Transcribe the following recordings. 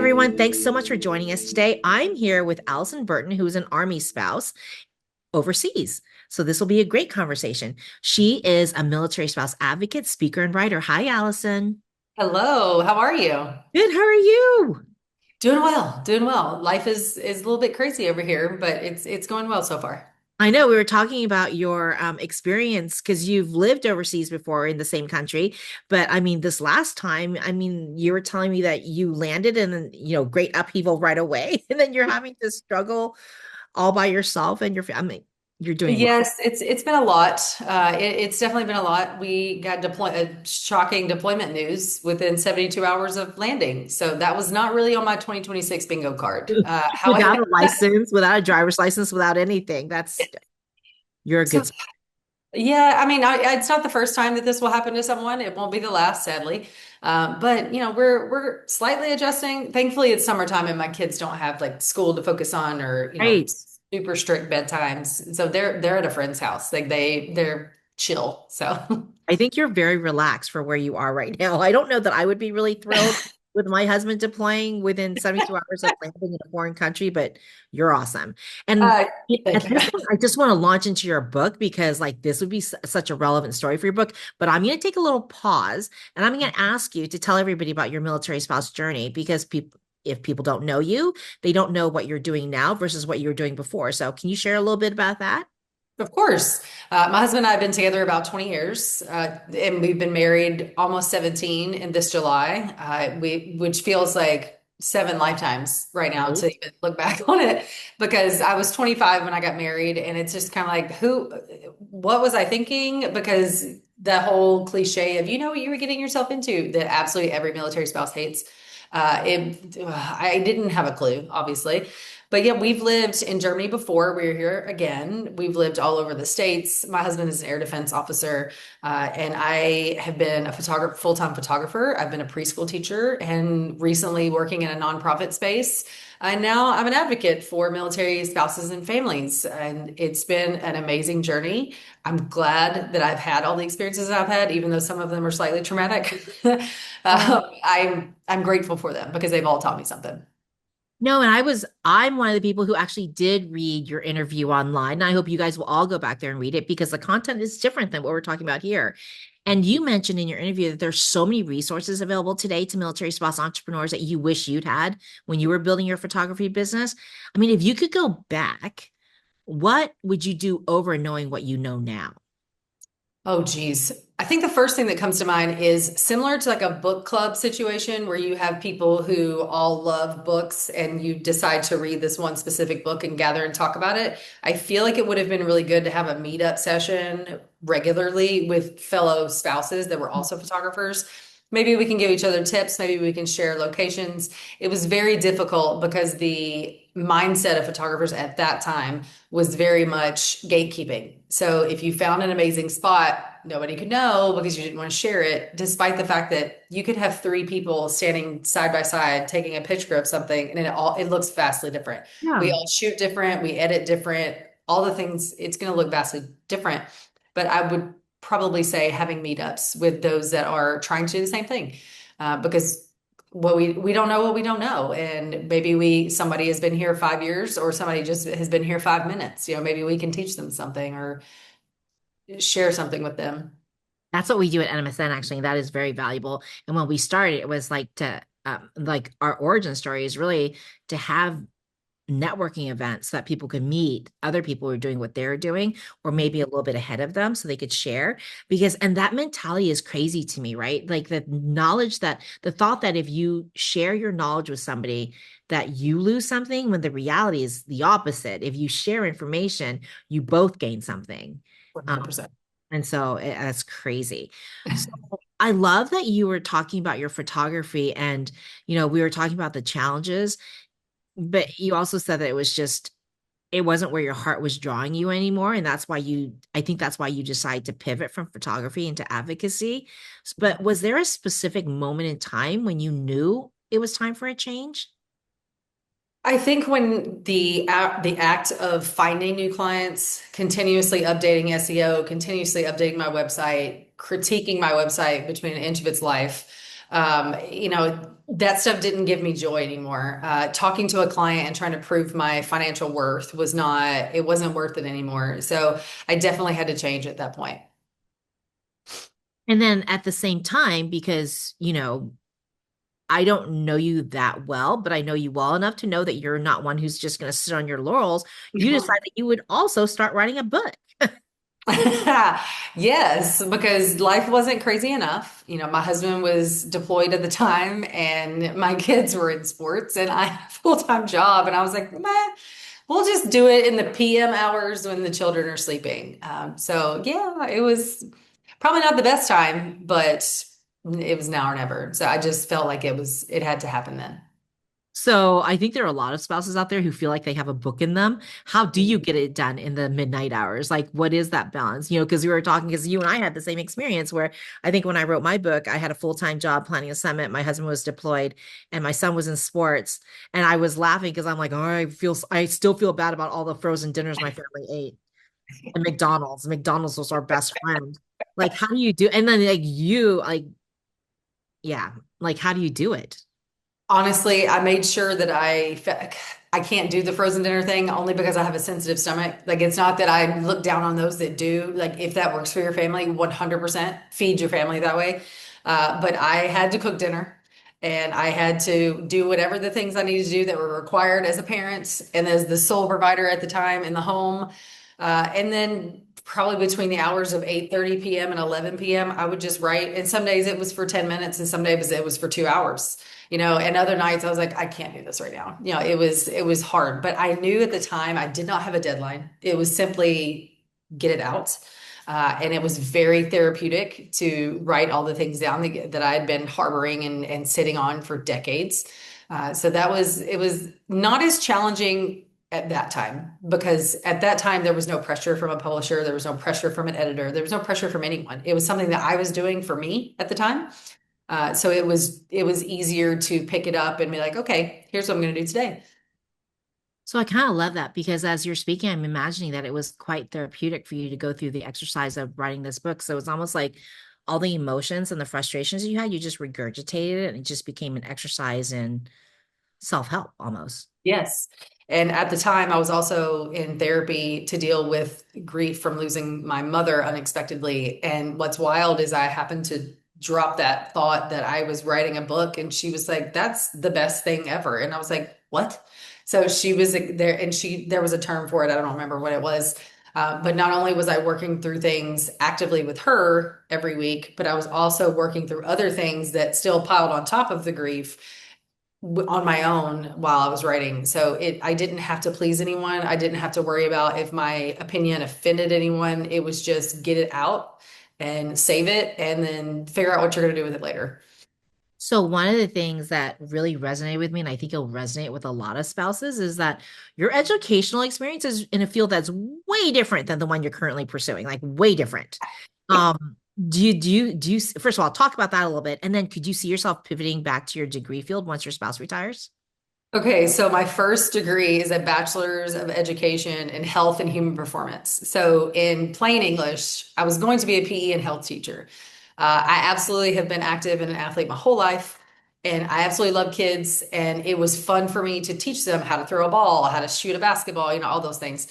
everyone. Thanks so much for joining us today. I'm here with Allison Burton, who is an Army spouse overseas. So this will be a great conversation. She is a military spouse advocate, speaker, and writer. Hi, Allison. Hello, how are you? Good. How are you? Doing well, doing well. Life is a little bit crazy over here, but it's going well so far. I know we were talking about your experience because you've lived overseas before in the same country. But I mean, this last time, I mean, you were telling me that you landed in, great upheaval right away, and then you're having to struggle all by yourself and I mean, you're doing well. Yes, it's been a lot. It's definitely been a lot. We got shocking deployment news within 72 hours of landing. So that was not really on my 2026 bingo card. Without However, a license, without a driver's license, without anything. You're a so good. yeah, I mean, it's not the first time that this will happen to someone. It won't be the last, sadly. But we're slightly adjusting. Thankfully, it's summertime and my kids don't have like school to focus on or Right. super strict bedtimes. So they're at a friend's house. Like they're chill. So I think you're very relaxed for where you are right now. I don't know that I would be really thrilled with my husband deploying within 72 hours of landing in a foreign country, but you're awesome. And uh, at thank you. this point, I just want to launch into your book because, like, this would be such a relevant story for your book. But I'm going to take a little pause and I'm going to ask you to tell everybody about your military spouse journey because if people don't know you, they don't know what you're doing now versus what you were doing before. So, can you share a little bit about that? Of course. My husband and I have been together about 20 years, and we've been married almost 17 in this July, which feels like seven lifetimes right now to Right. even look back on it, because I was 25 when I got married, and it's just kind of like, what was I thinking? Because the whole cliche of, you know what you were getting yourself into, that absolutely every military spouse hates. I didn't have a clue, obviously. But yeah, we've lived in Germany before. We're here again. We've lived all over the States. My husband is an air defense officer, and I have been a photographer, full-time photographer. I've been a preschool teacher and recently working in a nonprofit space. And now I'm an advocate for military spouses and families. And it's been an amazing journey. I'm glad that I've had all the experiences I've had, even though some of them are slightly traumatic. I'm grateful for them because they've all taught me something. No, and I'm one of the people who actually did read your interview online. And I hope you guys will all go back there and read it because the content is different than what we're talking about here. And you mentioned in your interview that there's so many resources available today to military spouse entrepreneurs that you wish you'd had when you were building your photography business. I mean, if you could go back, what would you do over knowing what you know now? Oh, geez. I think the first thing that comes to mind is similar to like a book club situation where you have people who all love books and you decide to read this one specific book and gather and talk about it. I feel like it would have been really good to have a meetup session regularly with fellow spouses that were also photographers. Maybe we can give each other tips. Maybe we can share locations. It was very difficult because the mindset of photographers at that time was very much gatekeeping. So if you found an amazing spot, nobody could know because you didn't want to share it, despite the fact that you could have three people standing side by side taking a picture of something and it looks vastly different. We Yeah. all shoot different, we edit different, all the things, it's going to look vastly different. But I would probably say having meetups with those that are trying to do the same thing. Because what we don't know what we don't know, and maybe we somebody has been here 5 years or somebody just has been here 5 minutes. Maybe we can teach them something or share something with them. That's what we do at NMSN, actually. And that is very valuable. And when we started, it was like our origin story is really to have networking events so that people could meet other people who are doing what they're doing or maybe a little bit ahead of them so they could share and that mentality is crazy to me, right? Like the thought that if you share your knowledge with somebody that you lose something when the reality is the opposite. If you share information, you both gain something. um, 100%. and so that's crazy. So I love that you were talking about your photography and we were talking about the challenges, but you also said that it wasn't where your heart was drawing you anymore. And I think that's why you decided to pivot from photography into advocacy. But was there a specific moment in time when you knew it was time for a change? I think when the act of finding new clients, continuously updating SEO, continuously updating my website, critiquing my website between an inch of its life, That stuff didn't give me joy anymore. Talking to a client and trying to prove my financial worth it wasn't worth it anymore. So I definitely had to change at that point. And then at the same time, because, I don't know you that well, but I know you well enough to know that you're not one who's just going to sit on your laurels. You decide that you would also start writing a book. Yes, because life wasn't crazy enough. My husband was deployed at the time and my kids were in sports and I had a full-time job. And I was like, meh, we'll just do it in the PM hours when the children are sleeping. So yeah, it was probably not the best time, but it was now or never. So I just felt like it had to happen then. So I think there are a lot of spouses out there who feel like they have a book in them. How do you get it done in the midnight hours? Like, what is that balance? Because we were talking, because you and I had the same experience where I think when I wrote my book, I had a full-time job planning a summit. My husband was deployed and my son was in sports. And I was laughing because I'm like, oh, I still feel bad about all the frozen dinners my family ate. And McDonald's was our best friend. Like, how do you do? And then yeah, like, how do you do it? Honestly, I made sure that I can't do the frozen dinner thing only because I have a sensitive stomach. Like it's not that I look down on those that do. Like if that works for your family, 100% feed your family that way. But I had to cook dinner and I had to do whatever the things I needed to do that were required as a parent and as the sole provider at the time in the home. And then probably between the hours of 8:30 p.m. and 11 p.m., I would just write. And some days it was for 10 minutes and some days it was for 2 hours. And other nights I was like, I can't do this right now. It was hard, but I knew at the time I did not have a deadline. It was simply get it out. And it was very therapeutic to write all the things down that I had been harboring and sitting on for decades. So it was not as challenging at that time because at that time there was no pressure from a publisher, there was no pressure from an editor, there was no pressure from anyone. It was something that I was doing for me at the time. So it was easier to pick it up and be like, okay, here's what I'm going to do today. So I kind of love that because as you're speaking, I'm imagining that it was quite therapeutic for you to go through the exercise of writing this book. So it's almost like all the emotions and the frustrations you had, you just regurgitated it and it just became an exercise in self-help almost. Yes. And at the time, I was also in therapy to deal with grief from losing my mother unexpectedly. And what's wild is I happened to drop that thought that I was writing a book, and she was like, "That's the best thing ever." And I was like, "What?" So she was there, and there was a term for it. I don't remember what it was. But not only was I working through things actively with her every week, but I was also working through other things that still piled on top of the grief on my own while I was writing. So I didn't have to please anyone. I didn't have to worry about if my opinion offended anyone. It was just get it out and save it and then figure out what you're going to do with it later. So one of the things that really resonated with me, and I think it'll resonate with a lot of spouses, is that your educational experience is in a field that's way different than the one you're currently pursuing, like way different. First of all, talk about that a little bit, and then could you see yourself pivoting back to your degree field once your spouse retires? Okay, so my first degree is a bachelor's of education in health and human performance. So, in plain English, I was going to be a PE and health teacher. I absolutely have been active and an athlete my whole life, and I absolutely love kids. And it was fun for me to teach them how to throw a ball, how to shoot a basketball, all those things.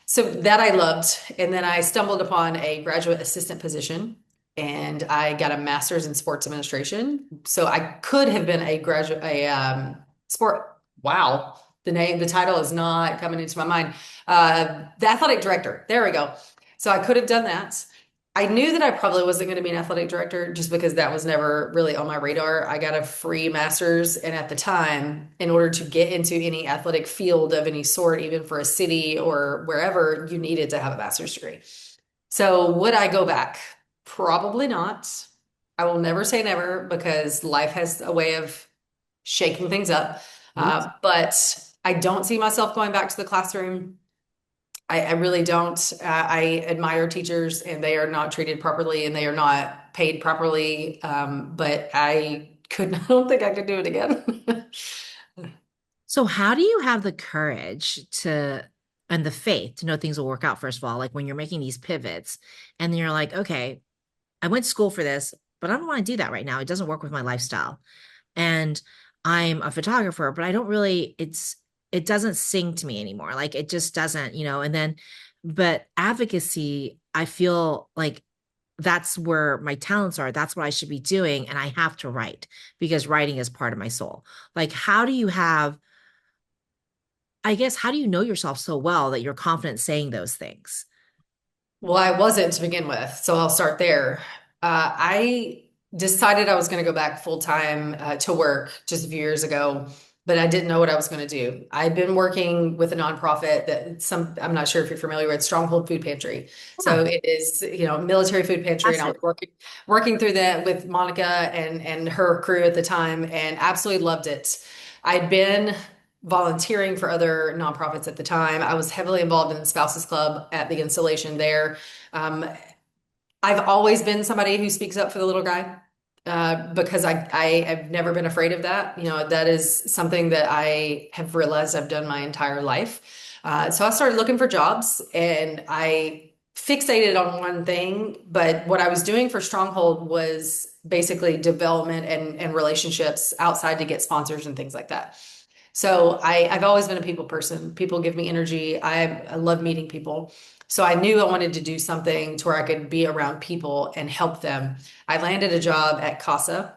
So that I loved. And then I stumbled upon a graduate assistant position and I got a master's in sports administration. So I could have been sport. Wow. The title is not coming into my mind. The athletic director. There we go. So I could have done that. I knew that I probably wasn't going to be an athletic director just because that was never really on my radar. I got a free master's, and at the time, in order to get into any athletic field of any sort, even for a city or wherever, you needed to have a master's degree. So would I go back? Probably not. I will never say never because life has a way of shaking things up. But I don't see myself going back to the classroom. I really don't. I admire teachers and they are not treated properly and they are not paid properly. But I don't think I could do it again. So how do you have the courage to and the faith to know things will work out, first of all, like when you're making these pivots and you're like, okay, I went to school for this. but I don't want to do that right now. It doesn't work with my lifestyle. And I'm a photographer, but I don't really, it doesn't sing to me anymore. Like it just doesn't, and then, but advocacy, I feel like that's where my talents are. That's what I should be doing. And I have to write because writing is part of my soul. Like, how do you have, I guess, how do you know yourself so well that you're confident saying those things? Well, I wasn't to begin with, so I'll start there. I decided I was going to go back full time to work just a few years ago, but I didn't know what I was going to do. I'd been working with a nonprofit that I'm not sure if you're familiar with, Stronghold Food Pantry. Yeah, So it is, military food pantry, and that's I it. was working through that with Monica and her crew at the time, and absolutely loved it. I'd been volunteering for other nonprofits at the time. I was heavily involved in the Spouses Club at the installation there. Um, I've always been somebody who speaks up for the little guy because I have never been afraid of that. That is something that I have realized I've done my entire life. So I started looking for jobs and I fixated on one thing, but what I was doing for Stronghold was basically development and relationships outside to get sponsors and things like that. So I've always been a people person. People give me energy. I love meeting people. So I knew I wanted to do something to where I could be around people and help them. I landed a job at CASA.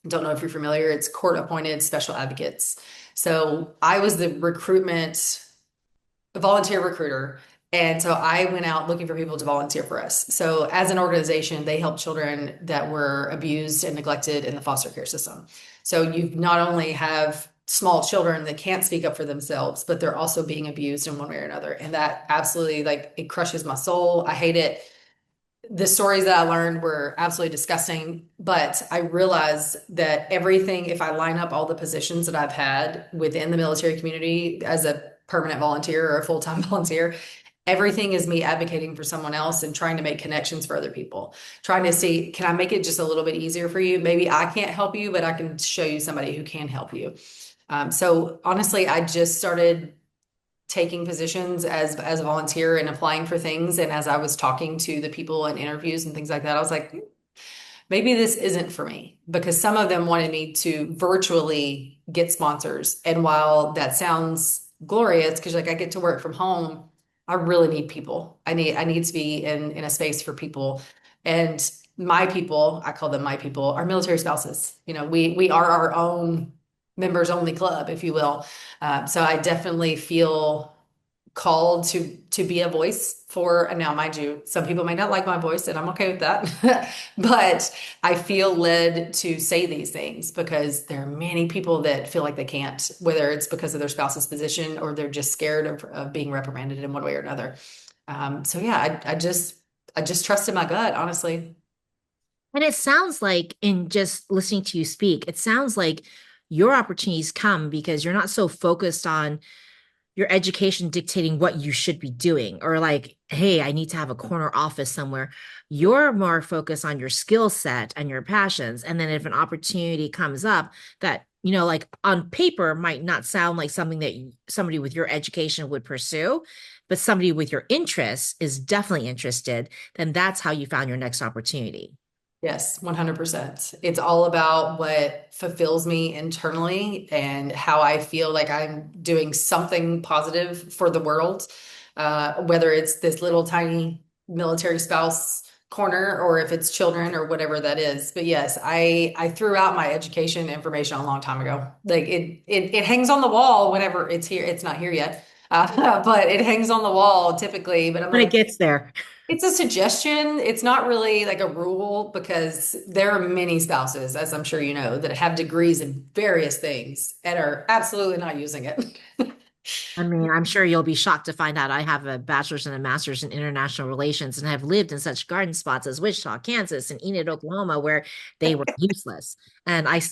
Don't know if you're familiar. It's court appointed special advocates. So I was the recruitment volunteer recruiter. And so I went out looking for people to volunteer for us. So as an organization, they help children that were abused and neglected in the foster care system. So you not only have small children that can't speak up for themselves, but they're also being abused in one way or another. And that absolutely like it crushes my soul. I hate it. The stories that I learned were absolutely disgusting, but I realized that everything, if I line up all the positions that I've had within the military community as a permanent volunteer or a full-time volunteer, everything is me advocating for someone else and trying to make connections for other people, trying to see, can I make it just a little bit easier for you? Maybe I can't help you, but I can show you somebody who can help you. So honestly, I just started taking positions as a volunteer and applying for things. And as I was talking to the people in interviews and things like that, I was like, maybe this isn't for me because some of them wanted me to virtually get sponsors. And while that sounds glorious, because like I get to work from home, I really need people. I need to be in a space for people. And my people, I call them my people, are military spouses. We are our own members only club, if you will. So I definitely feel called to be a voice for, and now mind you, some people may not like my voice and I'm okay with that. But I feel led to say these things because there are many people that feel like they can't, whether it's because of their spouse's position or they're just scared of being reprimanded in one way or another. So yeah, I just trusted my gut, honestly. And it sounds like, in just listening to you speak, it sounds like your opportunities come because you're not so focused on your education dictating what you should be doing, or like, hey, I need to have a corner office somewhere. You're more focused on your skill set and your passions. And then if an opportunity comes up that, like on paper might not sound like something that somebody with your education would pursue, but somebody with your interests is definitely interested, then that's how you found your next opportunity. Yes, 100%. It's all about what fulfills me internally and how I feel like I'm doing something positive for the world, whether it's this little tiny military spouse corner or if it's children or whatever that is. But yes, I threw out my education information a long time ago. Like it hangs on the wall whenever it's here. It's not here yet, but it hangs on the wall typically. But I'm When it like, gets there. it's a suggestion. It's not really like a rule because there are many spouses, as I'm sure you know, that have degrees in various things and are absolutely not using it. I mean, I'm sure you'll be shocked to find out I have a bachelor's and a master's in international relations and have lived in such garden spots as Wichita, Kansas, and Enid, Oklahoma, where they were useless. And I've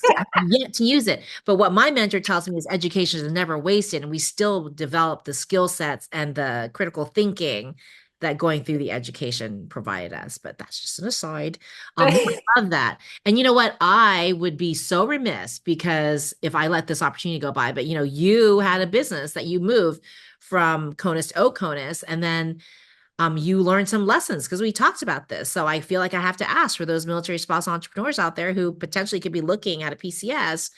yet to use it. But what my mentor tells me is education is never wasted, and we still develop the skill sets and the critical thinking that going through the education provided us. But that's just an aside. No, I love that. And you know what? I would be so remiss because if I let this opportunity go by, but you had a business that you moved from Conus to Oconus, and then You learn some lessons because we talked about this. So I feel like I have to ask for those military spouse entrepreneurs out there who potentially could be looking at a PCS.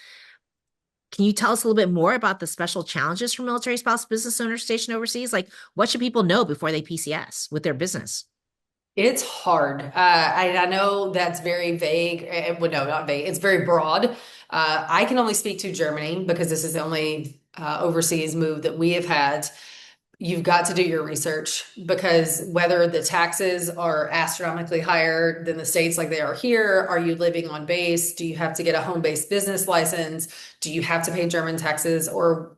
Can you tell us a little bit more about the special challenges for military spouse business owners stationed overseas? Like, what should people know before they PCS with their business? It's hard. I know that's very vague. Well, no, not vague. It's very broad. I can only speak to Germany because this is the only overseas move that we have had. You've got to do your research because whether the taxes are astronomically higher than the states like they are here, are you living on base? Do you have to get a home-based business license? Do you have to pay German taxes or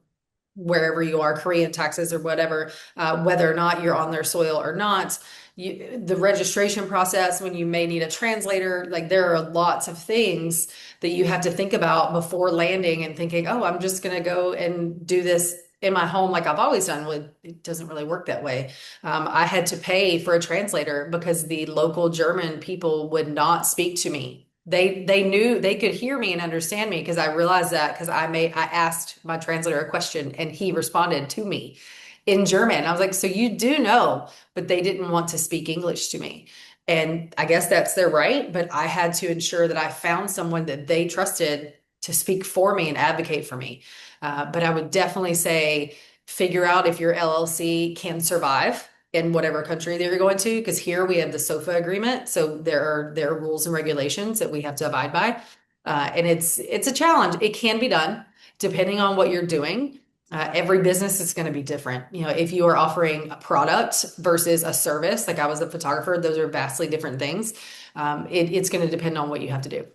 wherever you are, Korean taxes or whatever, whether or not you're on their soil or not? The registration process, when you may need a translator, like there are lots of things that you have to think about before landing and thinking, oh, I'm just going to go and do this in my home like I've always done. Well, it doesn't really work that way. I had to pay for a translator because the local German people would not speak to me. They knew they could hear me and understand me because I realized that because I asked my translator a question and he responded to me in German. I was like, so you do know, but they didn't want to speak English to me. And I guess that's their right, but I had to ensure that I found someone that they trusted to speak for me and advocate for me. But I would definitely say figure out if your LLC can survive in whatever country that you're going to, because here we have the SOFA agreement, so there are rules and regulations that we have to abide by, and it's a challenge. It can be done depending on what you're doing. Every business is going to be different. You know, if you are offering a product versus a service, like I was a photographer, those are vastly different things. It's going to depend on what you have to do.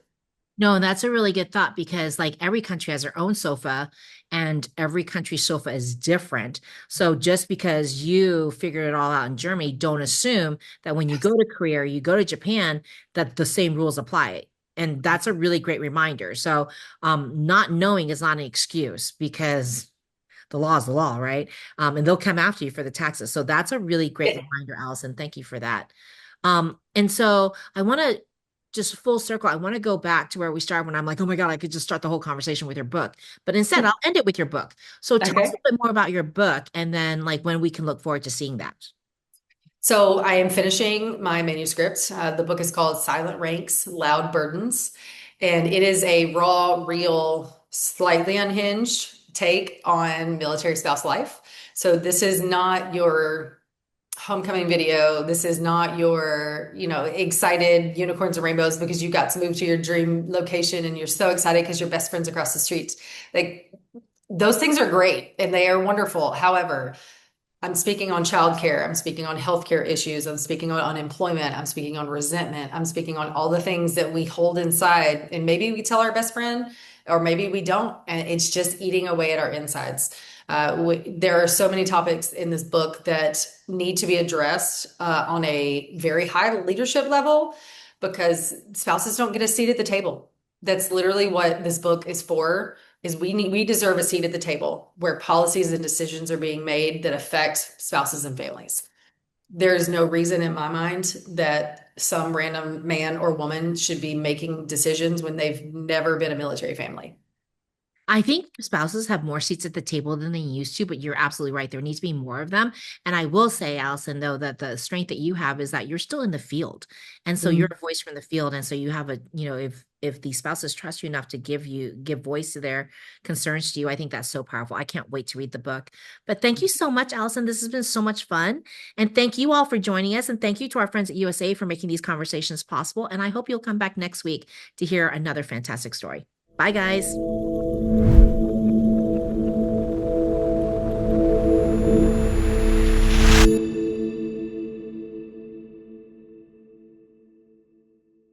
No, and that's a really good thought because like every country has their own sofa and every country's sofa is different. So just because you figured it all out in Germany, don't assume that when you go to Korea or you go to Japan, that the same rules apply. And that's a really great reminder. So not knowing is not an excuse because the law is the law, right? And they'll come after you for the taxes. So that's a really great reminder, Allison. Thank you for that. And so I want to just full circle. I want to go back to where we started when I'm like, oh my God, I could just start the whole conversation with your book. But instead, I'll end it with your book. So tell us a Okay. bit more about your book and then like when we can look forward to seeing that. So I am finishing my manuscript. The book is called Silent Ranks, Loud Burdens, and it is a raw, real, slightly unhinged take on military spouse life. So this is not your homecoming video. This is not your, excited unicorns and rainbows because you got to move to your dream location and you're so excited because your best friend's across the street. Like those things are great and they are wonderful. However, I'm speaking on childcare. I'm speaking on healthcare issues. I'm speaking on unemployment. I'm speaking on resentment. I'm speaking on all the things that we hold inside. And maybe we tell our best friend, or maybe we don't. And it's just eating away at our insides. There are so many topics in this book that need to be addressed on a very high leadership level because spouses don't get a seat at the table. That's literally what this book is for is we deserve a seat at the table where policies and decisions are being made that affect spouses and families. There is no reason in my mind that some random man or woman should be making decisions when they've never been a military family. I think spouses have more seats at the table than they used to, but you're absolutely right. There needs to be more of them. And I will say, Allison, though, that the strength that you have is that you're still in the field. And so you're Mhm. a voice from the field. And so you have if the spouses trust you enough to give voice to their concerns to you, I think that's so powerful. I can't wait to read the book. But thank you so much, Allison. This has been so much fun. And thank you all for joining us. And thank you to our friends at USA for making these conversations possible. And I hope you'll come back next week to hear another fantastic story. Bye, guys.